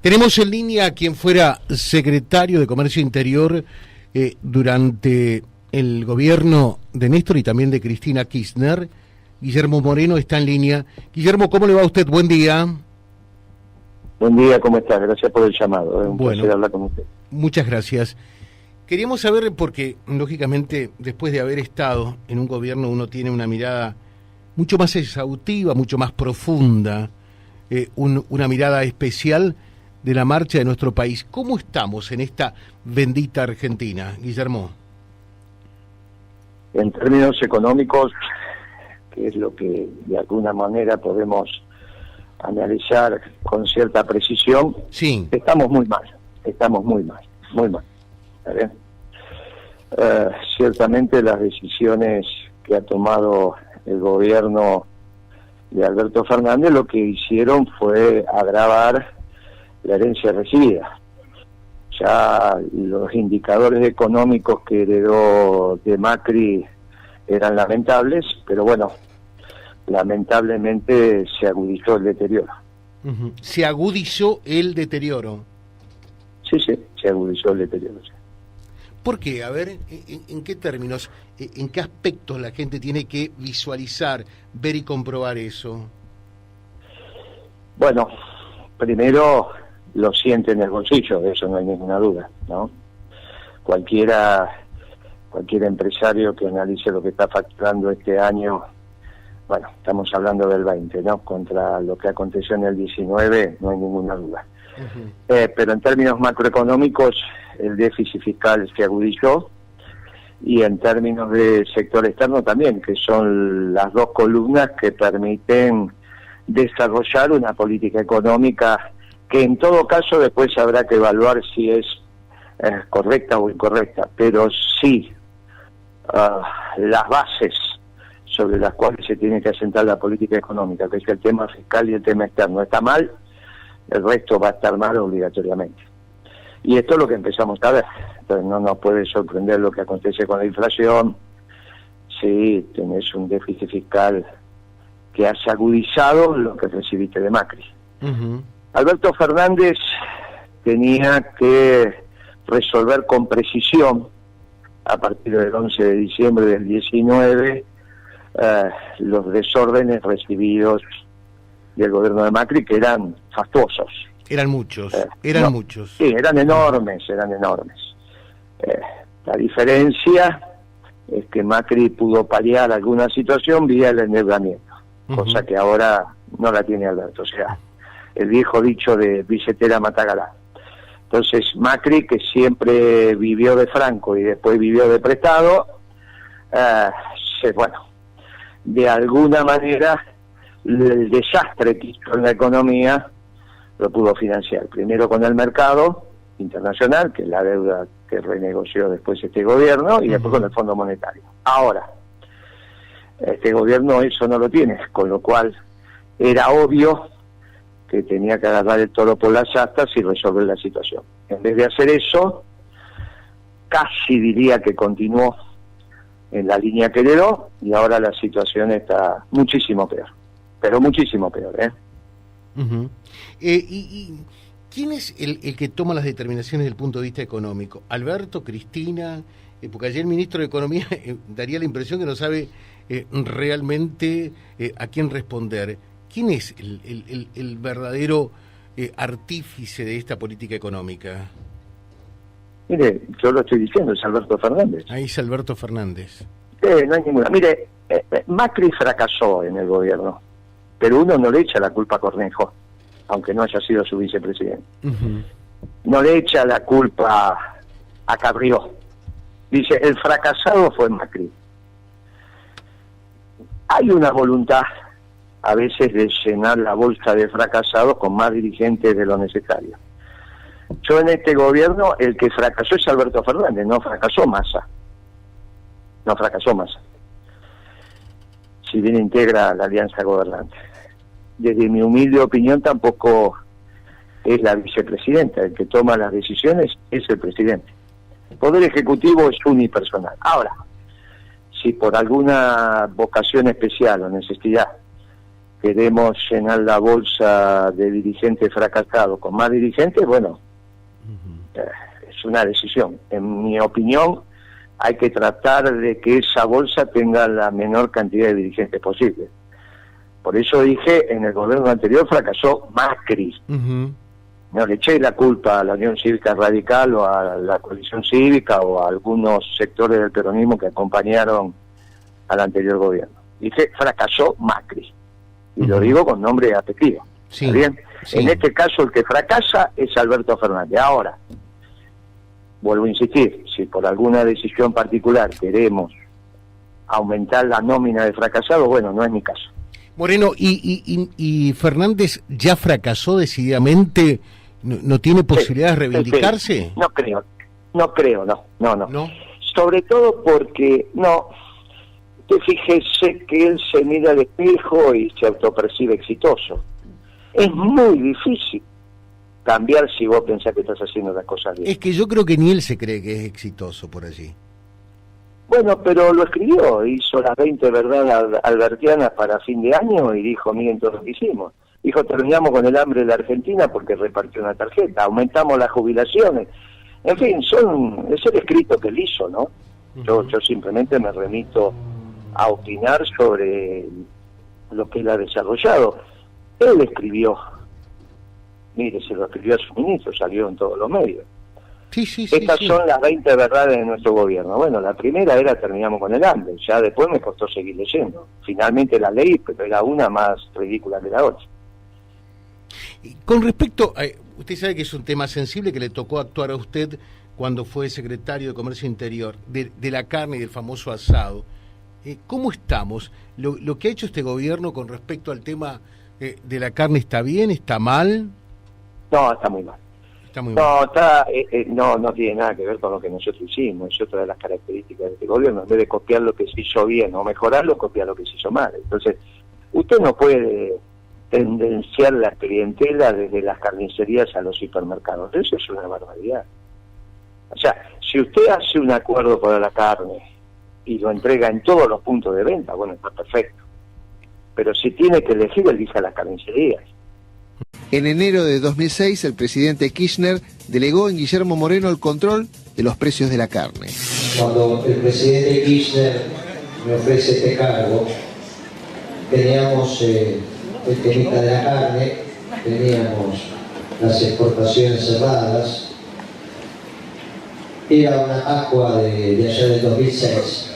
Tenemos en línea a quien fuera secretario de Comercio Interior durante el gobierno de Néstor y también de Cristina Kirchner. Guillermo Moreno está en línea. Guillermo, ¿cómo le va a usted? Buen día. Buen día, ¿cómo estás? Gracias por el llamado. Es un placer hablar con usted. Muchas gracias. Queríamos saber, porque lógicamente después de haber estado en un gobierno uno tiene una mirada mucho más exhaustiva, mucho más profunda, una mirada especial de la marcha de nuestro país. ¿Cómo estamos en esta bendita Argentina, Guillermo? En términos económicos, que es lo que de alguna manera podemos analizar con cierta precisión, sí, estamos muy mal. ¿Vale? Ciertamente las decisiones que ha tomado el gobierno de Alberto Fernández lo que hicieron fue agravar la herencia recibida. Ya los indicadores económicos que heredó de Macri eran lamentables, pero bueno, lamentablemente se agudizó el deterioro. Uh-huh. ¿Se agudizó el deterioro? Sí, se agudizó el deterioro. Sí. ¿Por qué? A ver, ¿en qué términos, en qué aspectos la gente tiene que visualizar, ver y comprobar eso? Bueno, primero lo siente en el bolsillo, de eso no hay ninguna duda, ¿no? Cualquier empresario que analice lo que está facturando este año, bueno, estamos hablando del 20, ¿no? Contra lo que aconteció en el 19, no hay ninguna duda. Uh-huh. Pero en términos macroeconómicos, el déficit fiscal se agudizó, y en términos de sector externo también, que son las dos columnas que permiten desarrollar una política económica que en todo caso después habrá que evaluar si es correcta o incorrecta, pero sí las bases sobre las cuales se tiene que asentar la política económica, que es el tema fiscal y el tema externo, está mal, el resto va a estar mal obligatoriamente. Y esto es lo que empezamos a ver. Entonces no nos puede sorprender lo que acontece con la inflación. Sí, tenés un déficit fiscal que has agudizado lo que recibiste de Macri. Uh-huh. Alberto Fernández tenía que resolver con precisión, a partir del 11 de diciembre del 19, los desórdenes recibidos del gobierno de Macri, que eran fastuosos. Eran muchos, muchos. Sí, eran enormes. La diferencia es que Macri pudo paliar alguna situación vía el endeudamiento, uh-huh, cosa que ahora no la tiene Alberto. O sea, el viejo dicho de billetera mata galán. Entonces Macri, que siempre vivió de franco y después vivió de prestado, de alguna manera el desastre que hizo en la economía lo pudo financiar, primero con el mercado internacional, que es la deuda que renegoció después este gobierno, y después con el Fondo Monetario. Ahora, este gobierno eso no lo tiene, con lo cual era obvio que tenía que agarrar el toro por las astas y resolver la situación. En vez de hacer eso, casi diría que continuó en la línea que heredó, y ahora la situación está muchísimo peor, pero muchísimo peor, ¿eh? Uh-huh. ¿Y quién es el que toma las determinaciones desde el punto de vista económico? ¿Alberto, Cristina? Porque ayer el ministro de Economía daría la impresión que no sabe realmente a quién responder. ¿Quién es el verdadero artífice de esta política económica? Mire, yo lo estoy diciendo, es Alberto Fernández. Ahí es Alberto Fernández. No hay ninguna. Mire, Macri fracasó en el gobierno, pero uno no le echa la culpa a Cornejo, aunque no haya sido su vicepresidente. Uh-huh. No le echa la culpa a Carrió. Dice, el fracasado fue Macri. Hay una voluntad a veces de llenar la bolsa de fracasados con más dirigentes de lo necesario. Yo en este gobierno, el que fracasó es Alberto Fernández, no fracasó Massa. Si bien integra la alianza gobernante. Desde mi humilde opinión tampoco es la vicepresidenta, el que toma las decisiones es el presidente. El Poder Ejecutivo es unipersonal. Ahora, si por alguna vocación especial o necesidad queremos llenar la bolsa de dirigentes fracasados con más dirigentes, bueno, es una decisión. En mi opinión, hay que tratar de que esa bolsa tenga la menor cantidad de dirigentes posible. Por eso dije, en el gobierno anterior fracasó Macri. No le eché la culpa a la Unión Cívica Radical o a la coalición cívica o a algunos sectores del peronismo que acompañaron al anterior gobierno. Dije, fracasó Macri. Y lo digo con nombre y apellido. Sí, ¿Está bien? sí. En este caso el que fracasa es Alberto Fernández. Ahora, vuelvo a insistir, si por alguna decisión particular queremos aumentar la nómina de fracasados, bueno, no es mi caso. Moreno, ¿y Fernández ya fracasó decididamente? ¿No tiene posibilidad de reivindicarse? Sí. No creo, no. ¿No? Sobre todo porque, te fíjese que él se mira al espejo y se autopercibe exitoso. Es muy difícil cambiar si vos pensás que estás haciendo las cosas bien. Es que yo creo que ni él se cree que es exitoso por allí. Bueno, pero lo escribió, hizo las 20 verdades albertianas para fin de año y dijo, miren todo lo que hicimos. Dijo, terminamos con el hambre de la Argentina porque repartió una tarjeta, aumentamos las jubilaciones. En fin, es el escrito que él hizo, ¿no? Yo simplemente me remito a opinar sobre lo que él ha desarrollado. Él escribió, mire, se lo escribió a su ministro, salió en todos los medios. Sí. Estas son las 20 verdades de nuestro gobierno. Bueno, la primera era terminamos con el hambre, ya después me costó seguir leyendo. Finalmente la leí, pero era una más ridícula que la otra. Con respecto a, usted sabe que es un tema sensible que le tocó actuar a usted cuando fue secretario de Comercio Interior, de la carne y del famoso asado. ¿Cómo estamos? ¿Lo que ha hecho este gobierno con respecto al tema de la carne está bien, está mal? No, está muy mal. No tiene nada que ver con lo que nosotros hicimos. Es otra de las características de este gobierno. En vez de copiar lo que se hizo bien o mejorarlo, copiar lo que se hizo mal. Entonces, usted no puede tendenciar la clientela desde las carnicerías a los supermercados. Eso es una barbaridad. O sea, si usted hace un acuerdo para la carne y lo entrega en todos los puntos de venta, bueno, está perfecto. Pero si tiene que elegir, elija las carnicerías. En enero de 2006, el presidente Kirchner delegó en Guillermo Moreno el control de los precios de la carne. Cuando el presidente Kirchner me ofrece este cargo, teníamos el temita de la carne, teníamos las exportaciones cerradas, era una Pascua de allá del 2006,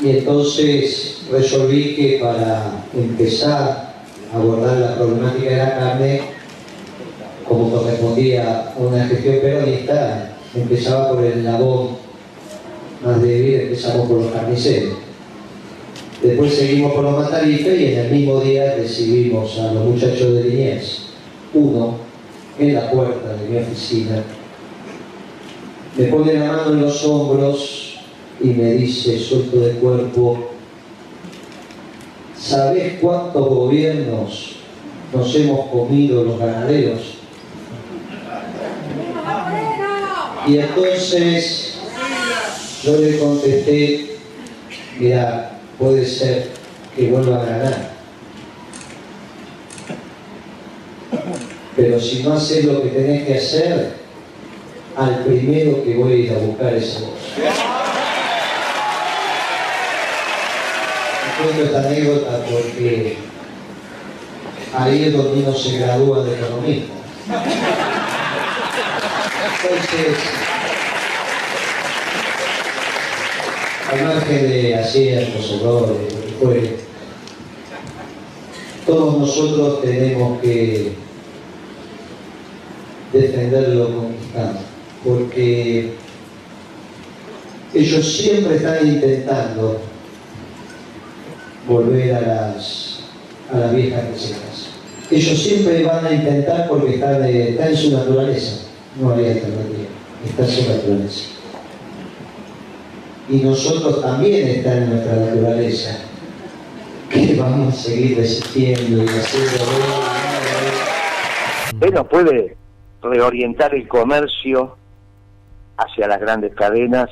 y entonces resolví que para empezar a abordar la problemática de la carne, como correspondía a una gestión peronista, empezaba por el eslabón más débil, empezamos por los carniceros. Después seguimos por los matarifes y en el mismo día recibimos a los muchachos de Liniers. Uno, en la puerta de mi oficina, me pone la mano en los hombros y me dice, suelto de cuerpo, ¿sabés cuántos gobiernos nos hemos comido los ganaderos? Y entonces yo le contesté, mira, puede ser que vuelva a ganar, pero si no haces lo que tenés que hacer, al primero que voy a ir a buscar es a vos. Cuento esta anécdota porque ahí es donde uno se gradúa de economista. Entonces, al margen de aciertos, errores, lo que fuere, todos nosotros tenemos que defender lo conquistado, porque ellos siempre están intentando volver a las viejas recetas. Ellos siempre van a intentar porque está en su naturaleza. No hay alternativa, está en su naturaleza. Y nosotros también está en nuestra naturaleza, que vamos a seguir resistiendo y haciendo. Usted no puede reorientar el comercio hacia las grandes cadenas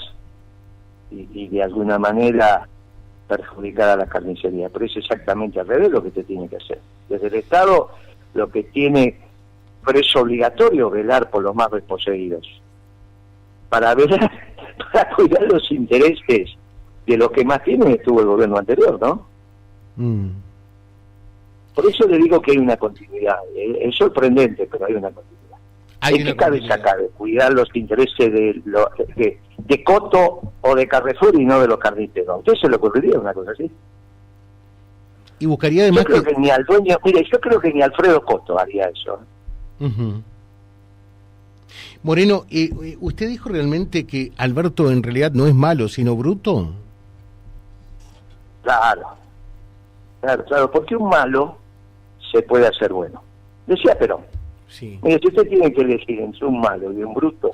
y de alguna manera perjudicar a la carnicería, pero es exactamente al revés lo que se tiene que hacer. Desde el Estado lo que tiene, pero es obligatorio velar por los más desposeídos, para cuidar los intereses de los que más tienen. Estuvo el gobierno anterior, ¿no? Por eso le digo que hay una continuidad. Es sorprendente, pero hay una continuidad. ¿En qué cabeza cabe? Cuidar los intereses de Coto o de Carrefour y no de los carniceros. ¿A usted se le ocurriría una cosa así? Y buscaría además yo creo que ni al dueño, mire, yo creo que ni Alfredo Coto haría eso. Moreno, ¿usted dijo realmente que Alberto en realidad no es malo, sino bruto? Claro, porque un malo se puede hacer bueno. Decía Perón. Sí. Mire, si usted tiene que elegir entre un malo y un bruto,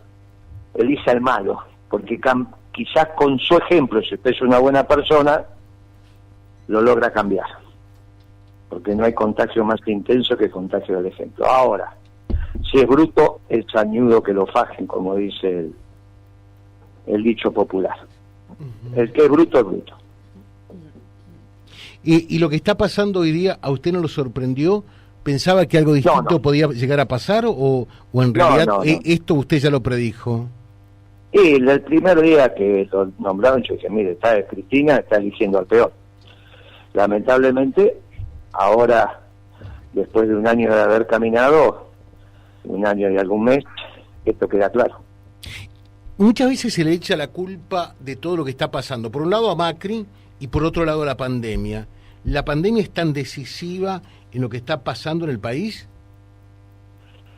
elija el malo, porque quizás con su ejemplo, si usted es una buena persona, lo logra cambiar. Porque no hay contagio más intenso que el contagio del ejemplo. Ahora, si es bruto, es sañudo que lo fajen, como dice el dicho popular. El que es bruto es bruto. ¿Y lo que está pasando hoy día, a usted no lo sorprendió? ¿Pensaba que algo distinto podía llegar a pasar o en realidad esto usted ya lo predijo? Y el primer día que lo nombraron, yo dije, mire, Cristina está eligiendo al peor. Lamentablemente, ahora, después de un año de haber caminado, un año y algún mes, esto queda claro. Muchas veces se le echa la culpa de todo lo que está pasando, por un lado a Macri y por otro lado a la pandemia. ¿La pandemia es tan decisiva en lo que está pasando en el país?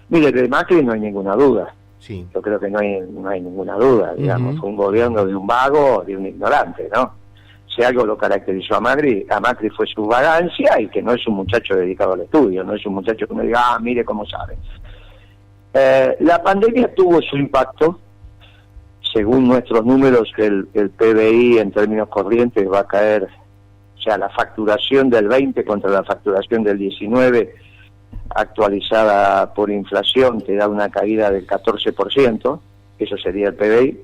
Mire, de Macri no hay ninguna duda. Sí. Yo creo que no hay ninguna duda, digamos. Fue un gobierno de un vago, de un ignorante, ¿no? Si algo lo caracterizó a Macri fue su vagancia y que no es un muchacho dedicado al estudio, no es un muchacho que me diga, mire cómo sabe. La pandemia tuvo su impacto. Según nuestros números, el PBI en términos corrientes va a caer, o sea, la facturación del 20 contra la facturación del 19, actualizada por inflación, te da una caída del 14%, eso sería el PBI,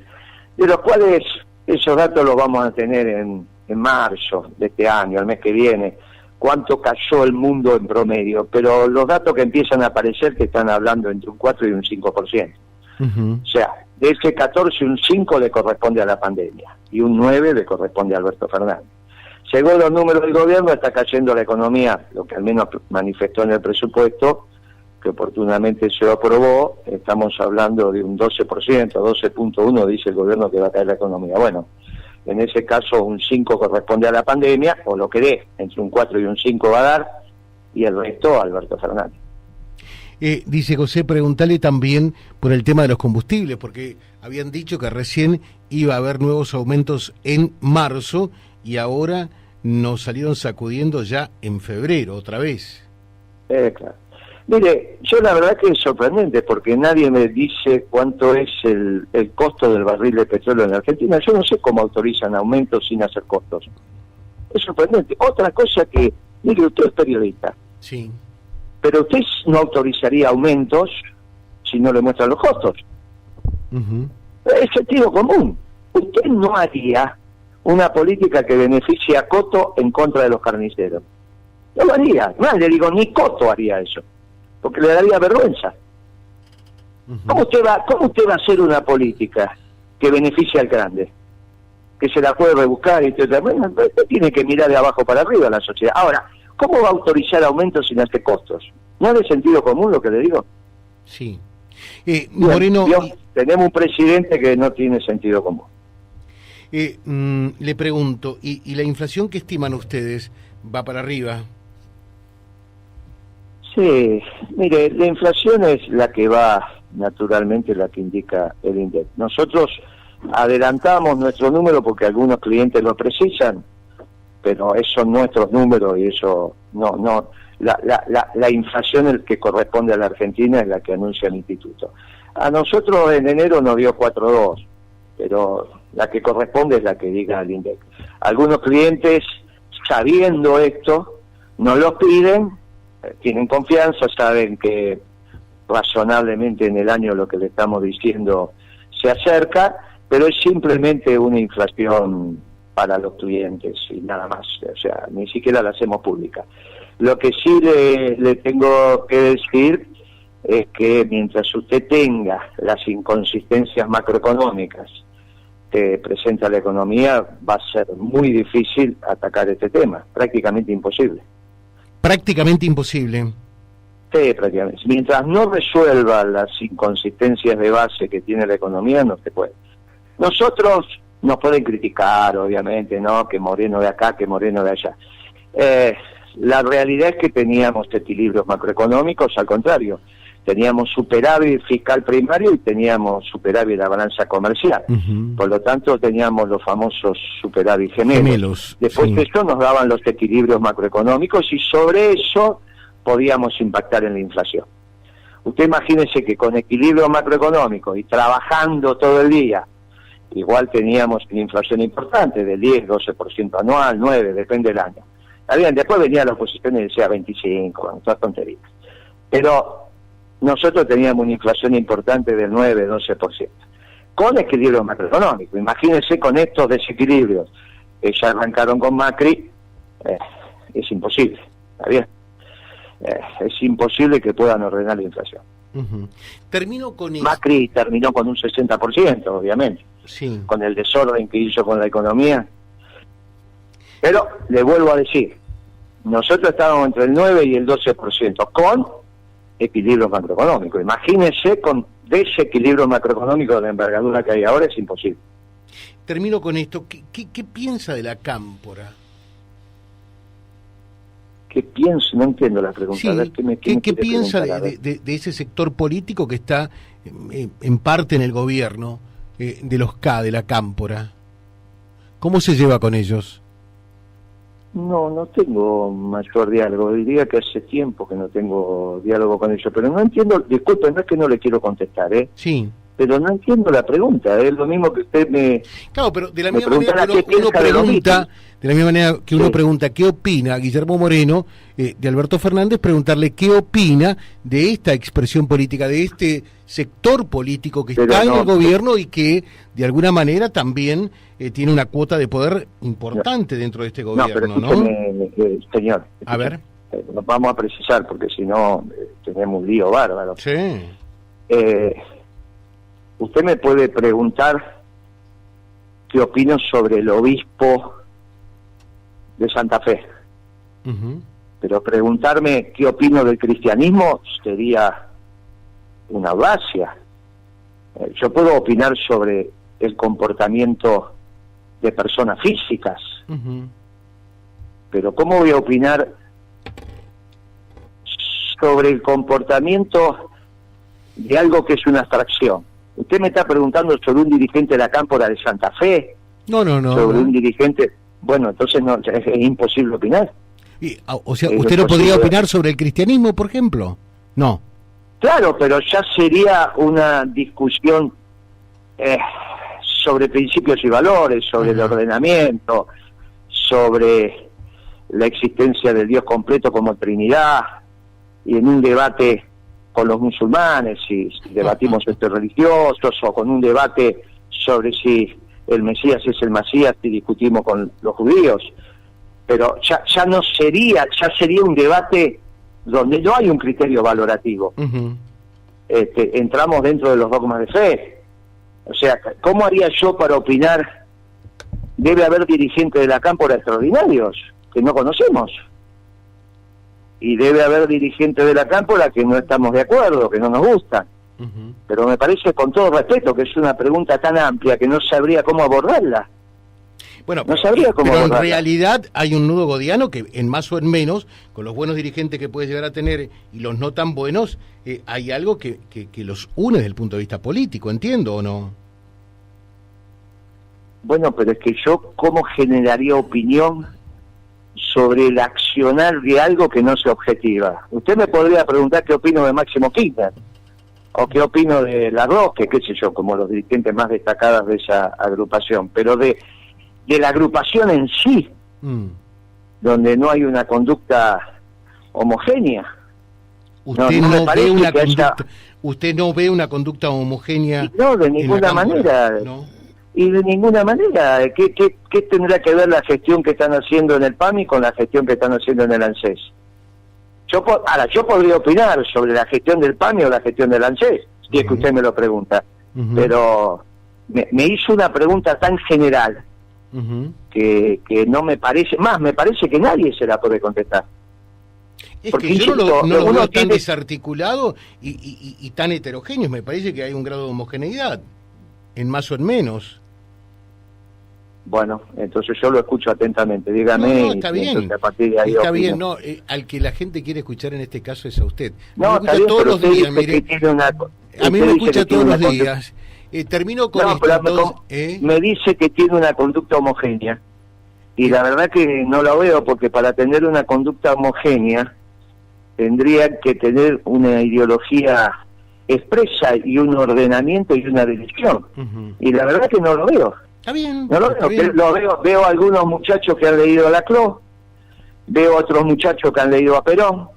de los cuales esos datos los vamos a tener en marzo de este año, el mes que viene, cuánto cayó el mundo en promedio, pero los datos que empiezan a aparecer que están hablando entre un 4 y un 5%. O sea, de ese 14, un 5 le corresponde a la pandemia y un 9 le corresponde a Alberto Fernández. Según los números del gobierno, está cayendo la economía, lo que al menos manifestó en el presupuesto, que oportunamente se aprobó. Estamos hablando de un 12%, 12.1 dice el gobierno que va a caer la economía. Bueno, en ese caso un 5 corresponde a la pandemia, o lo que dé, entre un 4 y un 5 va a dar, y el resto a Alberto Fernández. Dice José, preguntale también por el tema de los combustibles, porque habían dicho que recién iba a haber nuevos aumentos en marzo y ahora nos salieron sacudiendo ya en febrero otra vez. Claro. Mire, yo la verdad que es sorprendente porque nadie me dice cuánto es el costo del barril de petróleo en Argentina. Yo no sé cómo autorizan aumentos sin hacer costos. Es sorprendente. Otra cosa que, mire, usted es periodista. Sí. Pero usted no autorizaría aumentos si no le muestran los costos. Es sentido común. Usted no haría una política que beneficie a Coto en contra de los carniceros. No lo haría. Más le digo, ni Coto haría eso, porque le daría vergüenza. ¿Cómo usted va a hacer una política que beneficie al grande? Que se la puede rebuscar y todo. Bueno, usted tiene que mirar de abajo para arriba a la sociedad. Ahora, ¿cómo va a autorizar aumentos sin hacer costos? ¿No es de sentido común lo que le digo? Sí. Moreno... tenemos un presidente que no tiene sentido común. Le pregunto, ¿y la inflación que estiman ustedes va para arriba? Sí, mire, la inflación es la que va, naturalmente, la que indica el INDEC. Nosotros adelantamos nuestro número porque algunos clientes lo precisan, pero esos son nuestros números y eso no la inflación el que corresponde a la Argentina es la que anuncia el instituto. A nosotros en enero nos dio 4.2, pero la que corresponde es la que diga el INDEC. Algunos clientes, sabiendo esto, nos lo piden, tienen confianza, saben que razonablemente en el año lo que le estamos diciendo se acerca, pero es simplemente una inflación para los clientes y nada más, o sea, ni siquiera la hacemos pública. Lo que sí le tengo que decir es que mientras usted tenga las inconsistencias macroeconómicas que presenta la economía, va a ser muy difícil atacar este tema, prácticamente imposible. Prácticamente imposible. Sí, prácticamente. Mientras no resuelva las inconsistencias de base que tiene la economía, no se puede. Nosotros nos pueden criticar, obviamente, ¿no? Que Moreno de acá, que Moreno de allá. La realidad es que teníamos equilibrios macroeconómicos, al contrario. Teníamos superávit fiscal primario y teníamos superávit de la balanza comercial. Por lo tanto, teníamos los famosos superávit gemelos. Después de eso nos daban los equilibrios macroeconómicos y sobre eso podíamos impactar en la inflación. Usted imagínese que con equilibrio macroeconómico y trabajando todo el día, igual teníamos una inflación importante de 10, 12% anual, 9, depende del año. Bien, después venía la oposición y decía 25, bueno, todas tonterías. Pero nosotros teníamos una inflación importante del 9, 12%. Con equilibrio macroeconómico. Imagínense con estos desequilibrios que ya arrancaron con Macri, es imposible, ¿está bien? Es imposible que puedan ordenar la inflación. Termino con Macri terminó con un 60%, obviamente, sí, con el desorden que hizo con la economía. Pero le vuelvo a decir, nosotros estábamos entre el 9 y el 12% con equilibrio macroeconómico. Imagínense con desequilibrio macroeconómico de la envergadura que hay ahora, es imposible. Termino con esto. ¿Qué piensa de la cámpora? ¿Qué piensa? No entiendo la pregunta. Sí, a ver, ¿qué piensa de ese sector político que está en parte en el gobierno, de los K, de la cámpora? ¿Cómo se lleva con ellos? No tengo mayor diálogo. Diría que hace tiempo que no tengo diálogo con ellos, pero no entiendo, disculpe, no es que no le quiero contestar, Sí. Pero no entiendo la pregunta, es lo mismo que usted me... Claro, pero de la misma manera que uno pregunta, uno pregunta qué opina Guillermo Moreno de Alberto Fernández, preguntarle qué opina de esta expresión política, de este sector político que está en el gobierno y que de alguna manera también tiene una cuota de poder importante dentro de este gobierno, ¿no? Señor, a ver, nos vamos a precisar porque si no tenemos un lío bárbaro. Sí. Usted me puede preguntar qué opino sobre el obispo de Santa Fe. Pero preguntarme qué opino del cristianismo sería una audacia. Yo puedo opinar sobre el comportamiento de personas físicas, pero ¿cómo voy a opinar sobre el comportamiento de algo que es una abstracción? Usted me está preguntando sobre un dirigente de la cámpora de Santa Fe. No. Sobre un dirigente... Bueno, entonces no, es imposible opinar. O sea, ¿usted no podría opinar sobre el cristianismo, por ejemplo? No. Claro, pero ya sería una discusión sobre principios y valores, sobre el ordenamiento, sobre la existencia del Dios completo como Trinidad, y en un debate con los musulmanes, si debatimos entre religiosos, o con un debate sobre si el Mesías es el Mesías y discutimos con los judíos. Pero ya no sería, ya sería un debate donde no hay un criterio valorativo. Entramos dentro de los dogmas de fe. O sea, ¿cómo haría yo para opinar? Debe haber dirigentes de la cámpora extraordinarios que no conocemos. Y debe haber dirigentes de la cámpora que no estamos de acuerdo, que no nos gustan. Pero me parece, con todo respeto, que es una pregunta tan amplia que no sabría cómo abordarla. Bueno, no sabría cómo pero abordarla. En realidad hay un nudo godiano que, en más o en menos, con los buenos dirigentes que puede llegar a tener y los no tan buenos, hay algo que los une desde el punto de vista político, ¿entiendo o no? Bueno, pero es que yo, ¿cómo generaría opinión sobre el accionar de algo que no se objetiva? Usted me podría preguntar qué opino de Máximo Kirchner, o qué opino de La Rosque, qué sé yo, como los dirigentes más destacados de esa agrupación, pero de la agrupación en sí, donde no hay una conducta homogénea. ¿Usted no ve una conducta homogénea? No, de ninguna manera. ¿No? Y de ninguna manera, ¿qué tendrá que ver la gestión que están haciendo en el PAMI con la gestión que están haciendo en el ANSES? Yo podría opinar sobre la gestión del PAMI o la gestión del ANSES, si es que usted me lo pregunta, pero me hizo una pregunta tan general que no me parece, me parece que nadie se la puede contestar. Es porque que yo insisto, no lo uno veo tan tiene... desarticulado y tan heterogéneo. Me parece que hay un grado de homogeneidad, en más o en menos. Bueno, entonces yo lo escucho atentamente, dígame. No, está bien, a partir de ahí está opino. bien, no, al que la gente quiere escuchar en este caso es a usted. No, me escucha todos los días, mire, a mí me escucha todos los días. Termino con esto, entonces, me dice que tiene una conducta homogénea, y la verdad que no lo veo, porque para tener una conducta homogénea tendría que tener una ideología expresa y un ordenamiento y una dirección, y la verdad que no lo veo. Está bien. No lo veo, veo algunos muchachos que han leído a Laclau, veo otros muchachos que han leído a Perón.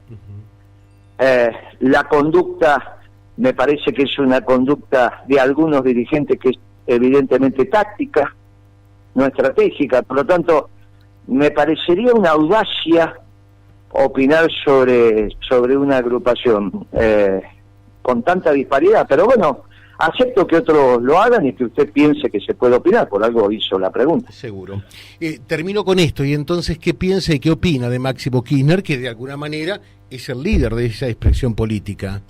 La conducta me parece que es una conducta de algunos dirigentes que es evidentemente táctica, no estratégica, por lo tanto me parecería una audacia opinar sobre una agrupación con tanta disparidad, pero bueno, acepto que otros lo hagan y que usted piense que se puede opinar, por algo hizo la pregunta. Seguro. Termino con esto, y entonces, ¿qué piensa y qué opina de Máximo Kirchner, que de alguna manera es el líder de esa expresión política?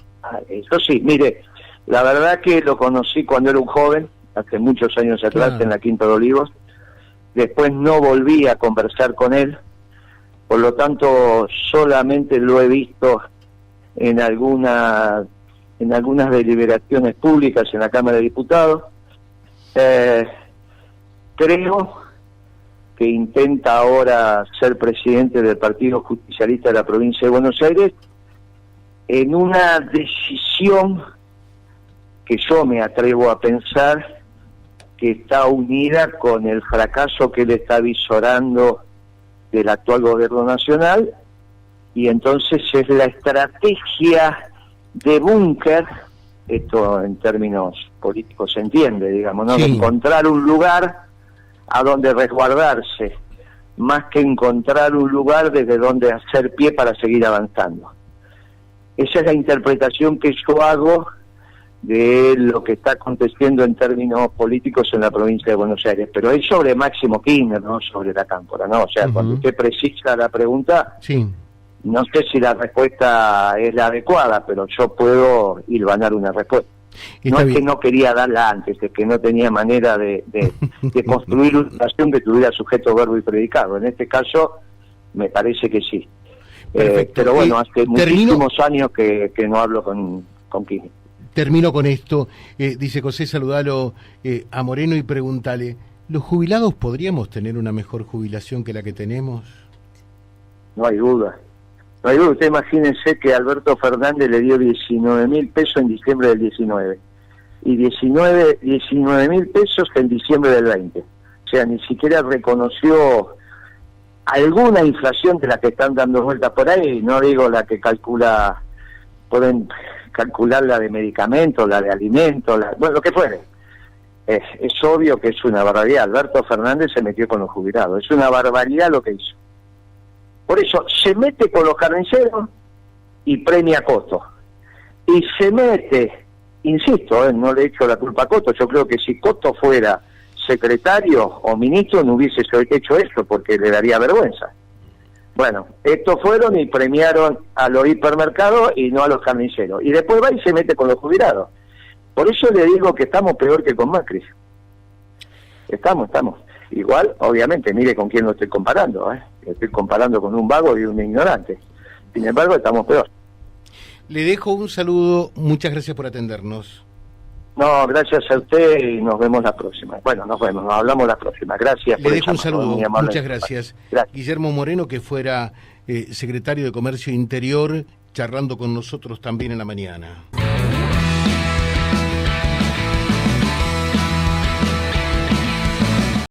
Eso sí, mire, la verdad que lo conocí cuando era un joven, hace muchos años atrás, en la Quinta de Olivos. Después no volví a conversar con él, por lo tanto solamente lo he visto en algunas deliberaciones públicas en la Cámara de Diputados. Creo que intenta ahora ser presidente del Partido Justicialista de la provincia de Buenos Aires en una decisión que yo me atrevo a pensar que está unida con el fracaso que él está visorando del actual gobierno nacional, y entonces es la estrategia de búnker, esto en términos políticos se entiende, digamos, ¿no? Sí. De encontrar un lugar a donde resguardarse, más que encontrar un lugar desde donde hacer pie para seguir avanzando. Esa es la interpretación que yo hago de lo que está aconteciendo en términos políticos en la provincia de Buenos Aires, pero es sobre Máximo Kirchner, no sobre la Cámpora, ¿no? O sea, cuando usted precisa la pregunta, no sé si la respuesta es la adecuada, pero yo puedo hilvanar una respuesta. No es que no quería darla antes, es que no tenía manera de construir una oración que tuviera sujeto, verbo y predicado. En este caso, me parece que sí. Pero bueno, hace muchísimos años que no hablo con Kirchner. Termino con esto, dice José, saludalo a Moreno y pregúntale, ¿los jubilados podríamos tener una mejor jubilación que la que tenemos? No hay duda. No hay duda. Usted imagínense que Alberto Fernández le dio 19.000 pesos en diciembre del 19 y 19.000 pesos en diciembre del 20. O sea, ni siquiera reconoció alguna inflación de la que están dando vueltas por ahí, no digo la que calcula, pueden calcular la de medicamentos, la de alimentos, bueno, lo que fuere. Es obvio que es una barbaridad. Alberto Fernández se metió con los jubilados, es una barbaridad lo que hizo. Por eso se mete con los carniceros y premia a Coto. Y se mete, insisto, no le echo la culpa a Coto, yo creo que si Coto fuera secretario o ministro no hubiese hecho eso porque le daría vergüenza. Bueno, estos fueron y premiaron a los hipermercados y no a los carniceros. Y después va y se mete con los jubilados. Por eso le digo que estamos peor que con Macri. Estamos. Igual, obviamente, mire con quién lo estoy comparando. Estoy comparando con un vago y un ignorante. Sin embargo, estamos peor. Le dejo un saludo. Muchas gracias por atendernos. No, gracias a usted y nos vemos la próxima. Bueno, nos hablamos la próxima. Gracias. Le dejo un saludo, muchas gracias. Guillermo Moreno, que fuera secretario de Comercio Interior, charlando con nosotros también en la mañana.